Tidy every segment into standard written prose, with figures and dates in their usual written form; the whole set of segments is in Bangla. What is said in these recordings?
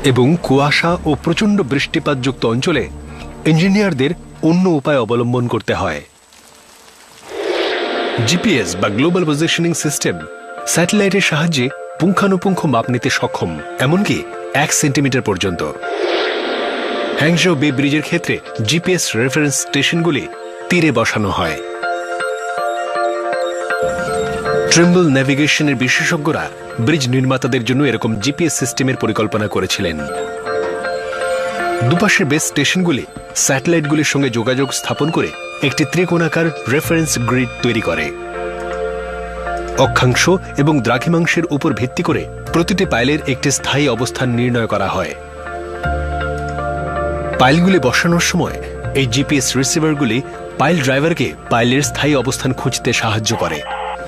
এবং কুয়াশা ও প্রচণ্ড বৃষ্টিপাতযুক্ত অঞ্চলে ইঞ্জিনিয়ারদের অন্য উপায় অবলম্বন করতে হয়। জিপিএস বা গ্লোবাল পজিশনিং সিস্টেম স্যাটেলাইটের সাহায্যে পুঙ্খানুপুঙ্খ মাপ নিতে সক্ষম, এমনকি 1 সেন্টিমিটার পর্যন্ত। হ্যাংজৌ বে ব্রিজের ক্ষেত্রে জিপিএস রেফারেন্স স্টেশনগুলি তীরে বসানো হয়। ট্রিম্বল নেভিগেশনের বিশেষজ্ঞরা ব্রিজ নির্মাতাদের জন্য এরকম জিপিএস সিস্টেমের পরিকল্পনা করেছিলেন। দুপাশের বেস স্টেশনগুলি স্যাটেলাইটগুলির সঙ্গে যোগাযোগ স্থাপন করে একটি ত্রিকোণাকার রেফারেন্স গ্রিড তৈরি করে। অক্ষাংশ এবং দ্রাঘিমাংশের উপর ভিত্তি করে প্রতিটি পাইলের একটি স্থায়ী অবস্থান নির্ণয় করা হয়। পাইলগুলি বসানোর সময় এই জিপিএস রিসিভারগুলি পাইল ড্রাইভারকে পাইলের স্থায়ী অবস্থান খুঁজতে সাহায্য করে।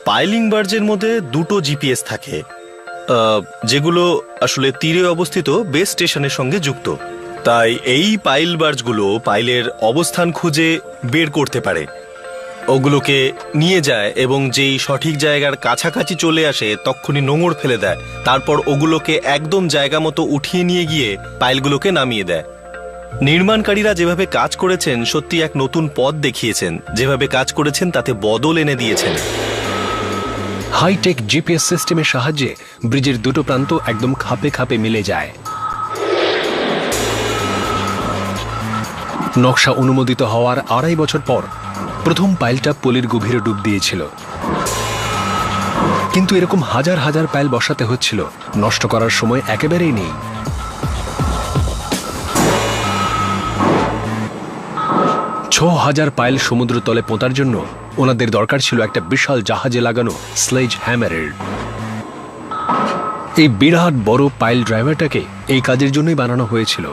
পাইলিং বার্জের মধ্যে দুটো জিপিএস থাকে, যেগুলো আসলে তীরে অবস্থিত বেস স্টেশনের সঙ্গে যুক্ত। তাই এই পাইল বার্জগুলো পাইলের অবস্থান খুঁজে বের করতে পারে, ওগুলোকে নিয়ে যায় এবং যেই সঠিক জায়গার কাছাকাছি চলে আসে তক্ষুনি নোঙর ফেলে দেয়। তারপর ওগুলোকে একদম জায়গা মতো উঠিয়ে নিয়ে গিয়ে পাইলগুলোকে নামিয়ে দেয়। নির্মাণকারীরা যেভাবে কাজ করেছেন সত্যি এক নতুন পথ দেখিয়েছেন, যেভাবে কাজ করেছেন তাতে বদল এনে দিয়েছেন। হাইটেক জিপিএস সিস্টেমের সাহায্যে ব্রিজের দুটো প্রান্ত একদম খাপে খাপে মিলে যায়। নকশা অনুমোদিত হওয়ার 2.5 বছর পর প্রথম পাইলটা পলির গভীরে ডুব দিয়েছিল। কিন্তু এরকম হাজার হাজার পাইল বসাতে হচ্ছিল, নষ্ট করার সময় একেবারেই নেই। 6000 পাইল সমুদ্র তলে পোঁতার জন্য ওনাদের দরকার ছিল একটা বিশাল জাহাজে লাগানো স্লেজ হ্যামারের। এই বিরাট বড় পাইল ড্রাইভারটাকে এই কাজের জন্যই বানানো হয়েছিল।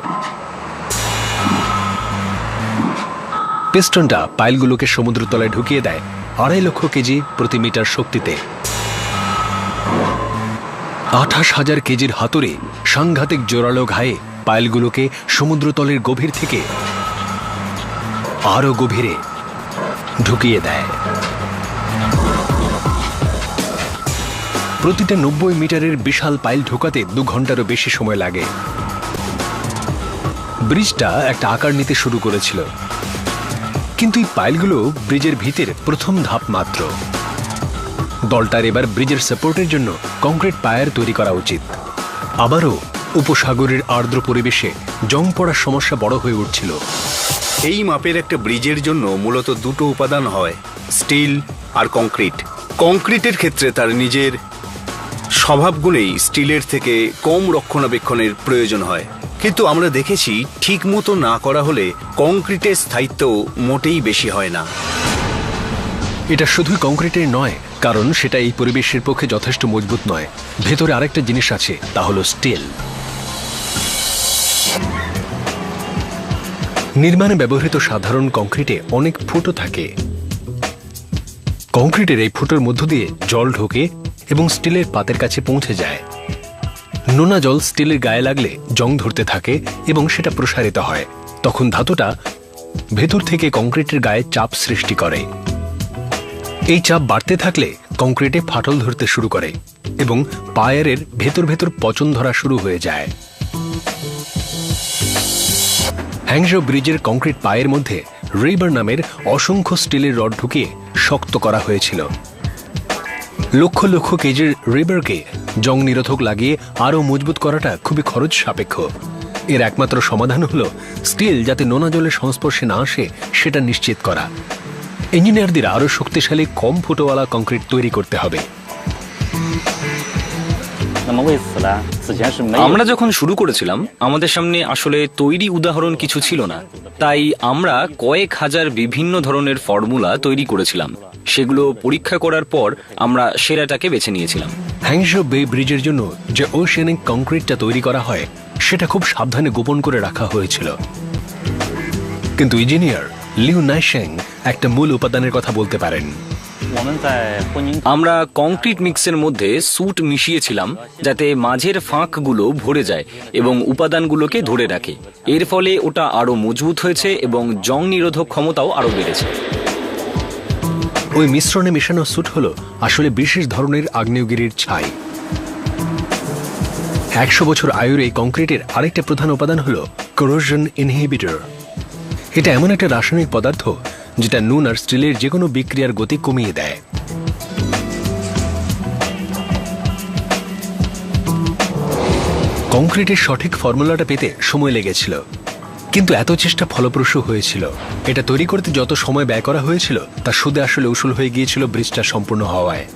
পিস্টনটা পাইলগুলোকে সমুদ্র তলায় ঢুকিয়ে দেয় 2.5 লক্ষ কেজি প্রতি মিটার শক্তিতে। 28,000 কেজির হাতুড়ে সাংঘাতিক জোরালো ঘায়ে পাইলগুলোকে সমুদ্রতলের গভীর থেকে আরো গভীরে ঢুকিয়ে দেয়। প্রতিটা 90 মিটারের বিশাল পাইল ঢোকাতে 2 ঘন্টারও বেশি সময় লাগে। ব্রিজটা একটা আকার নিতে শুরু করেছিল, কিন্তু এই পাইলগুলো ব্রিজের ভিতের প্রথম ধাপ মাত্র। দলটার এবার ব্রিজের সাপোর্টের জন্য কংক্রিট পায়ার তৈরি করা উচিত। আবারও উপসাগরের আর্দ্র পরিবেশে জং পড়ার সমস্যা বড় হয়ে উঠছিল। এই মাপের একটা ব্রিজের জন্য মূলত দুটো উপাদান হয়, স্টিল আর কংক্রিট। কংক্রিটের ক্ষেত্রে তার নিজের স্বভাবগুণেই স্টিলের থেকে কম রক্ষণাবেক্ষণের প্রয়োজন হয়, কিন্তু আমরা দেখেছি ঠিক মতো না করা হলে কংক্রিটের স্থায়িত্ব মোটেই বেশি হয় না। এটা শুধুই কংক্রিটের নয়, কারণ সেটা এই পরিবেশের পক্ষে যথেষ্ট মজবুত নয়। ভেতরে আরেকটা জিনিস আছে, তা হলো স্টিল। নির্মাণে ব্যবহৃত সাধারণ কংক্রিটে অনেক ফুটো থাকে। কংক্রিটের এই ফুটোর মধ্য দিয়ে জল ঢোকে এবং স্টিলের পাতের কাছে পৌঁছে যায়। নোনা জল স্টিলের গায়ে লাগলে জং ধরতে থাকে এবং সেটা প্রসারিত হয়। তখন ধাতুটা ভেতর থেকে কংক্রিটের গায়ে চাপ সৃষ্টি করে। এই চাপ বাড়তে থাকলে কংক্রিটে ফাটল ধরতে শুরু করে এবং পায়ারের ভেতর ভেতর পচন ধরা শুরু হয়ে যায়। হ্যাংজৌ ব্রিজের কংক্রিট পায়ের মধ্যে রিবার নামের অসংখ্য স্টিলের রড ঢুকিয়ে শক্ত করা হয়েছিল। লক্ষ লক্ষ কেজির রিবারকে জং নিরোধক লাগিয়ে আরও মজবুত করাটা খুবই খরচ সাপেক্ষ। এর একমাত্র সমাধান হলো স্টিল যাতে নোনা জলের সংস্পর্শে না আসে সেটা নিশ্চিত করা। ইঞ্জিনিয়ারদের আরও শক্তিশালী কম ফুটোওয়ালা কংক্রিট তৈরি করতে হবে। আমরা যখন শুরু করেছিলাম আমাদের সামনে আসলে তৈরি উদাহরণ কিছু ছিল না, তাই আমরা কয়েক হাজার বিভিন্ন ধরনের ফর্মুলা তৈরি করেছিলাম। সেগুলো পরীক্ষা করার পর আমরা সেরাটাকে বেছে নিয়েছিলাম। হ্যাংজৌ বে ব্রিজের জন্য যে ওশেনিক কংক্রিটটা তৈরি করা হয় সেটা খুব সাবধানে গোপন করে রাখা হয়েছিল, কিন্তু ইঞ্জিনিয়ার লিউ নাইশেং একটা মূল উপাদানের কথা বলতে পারেন। আমরা কংক্রিট মিক্সের মধ্যে সুট মিশিয়েছিলাম যাতে মাঝের ফাঁকগুলো ভরে যায় এবং উপাদানগুলোকে ধরে রাখে। এর ফলে ওটা আরো মজবুত হয়েছে এবং জং নিরোধক ক্ষমতাও আরো বেড়েছে। ওই মিশ্রণে মেশানো সুট হলো আসলে বিশেষ ধরনের আগ্নেয়গিরির ছাই। 100 বছর আয়ুর এই কংক্রিটের আরেকটা প্রধান উপাদান হলো corrosion inhibitor। এটা এমন একটা রাসায়নিক পদার্থ যেটা নুন আর স্টিলের যে কোনো বিক্রিয়ার গতি কমিয়ে দেয়। কংক্রিটের সঠিক ফর্মুলাটা পেতে সময় লেগেছিল, কিন্তু এত চেষ্টা ফলপ্রসূ হয়েছিল। এটা তৈরি করতে যত সময় ব্যয় করা হয়েছিল তা সুদে আসলে উসুল হয়ে গিয়েছিল ব্রিজটা সম্পূর্ণ হওয়ায়।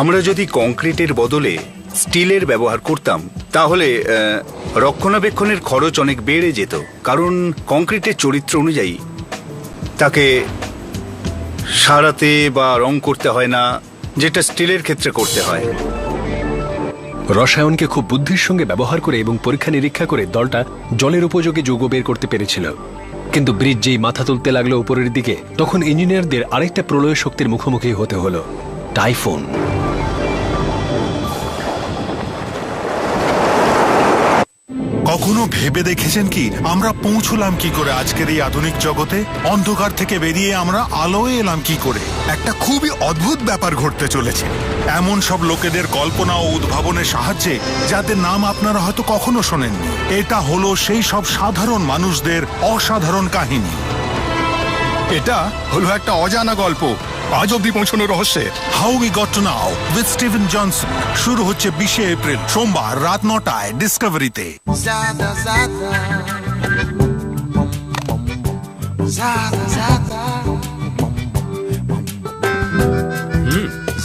আমরা যদি কংক্রিটের বদলে স্টিলের ব্যবহার করতাম তাহলে রক্ষণাবেক্ষণের খরচ অনেক বেড়ে যেত, কারণ কংক্রিটের চরিত্র অনুযায়ী তাকে সারাতে বা রং করতে হয় না, যেটা স্টিলের ক্ষেত্রে করতে হয়। রসায়নকে খুব বুদ্ধির সঙ্গে ব্যবহার করে এবং পরীক্ষা নিরীক্ষা করে দলটা জলের উপযোগী যৌগ বের করতে পেরেছিল। কিন্তু ব্রিজ যেই মাথা তুলতে লাগলো উপরের দিকে, তখন ইঞ্জিনিয়ারদের আরেকটা প্রলয় শক্তির মুখোমুখি হতে হলো, টাইফুন। কখনো ভেবে দেখেছেন কি আমরা পৌঁছলাম কি করে আজকের এই আধুনিক জগতে? অন্ধকার থেকে বেরিয়ে আমরা আলোয় এলাম কি করে? একটা খুবই অদ্ভুত ব্যাপার ঘটতে চলেছে, এমন সব লোকেদের কল্পনা ও উদ্ভাবনের সাহায্যে যাদের নাম আপনারা হয়তো কখনো শোনেননি। এটা হলো সেই সব সাধারণ মানুষদের অসাধারণ কাহিনী। এটা হলো একটা অজানা গল্প, আজ অব্দি পৌঁছানো রহস্যে। How we got to now with Steven Johnson শুরু হচ্ছে 20 এপ্রিল সোমবার রাত 9টায় ডিসকভারিতে। Zada zada, zada zada.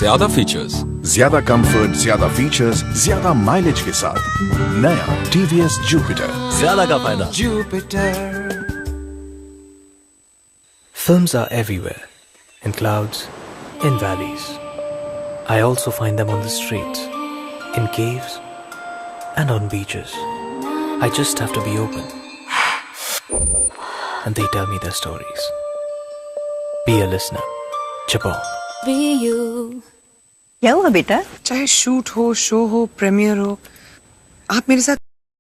ज्यादा फीचर्स, ज्यादा कंफर्ट, ज्यादा फीचर्स, ज्यादा माइलेज के साथ नया टीवीएस जुपिटर। ज्यादा का फायदा। Jupiter. Films are everywhere, in clouds, in valleys. I also find them on the streets, in caves, and on beaches. I just have to be open. And they tell me their stories. Be a listener. Chapon. Be you. क्या हुआ बेटा? चाहे शूट हो, शो हो, प्रीमियर हो, आप मेरे साथ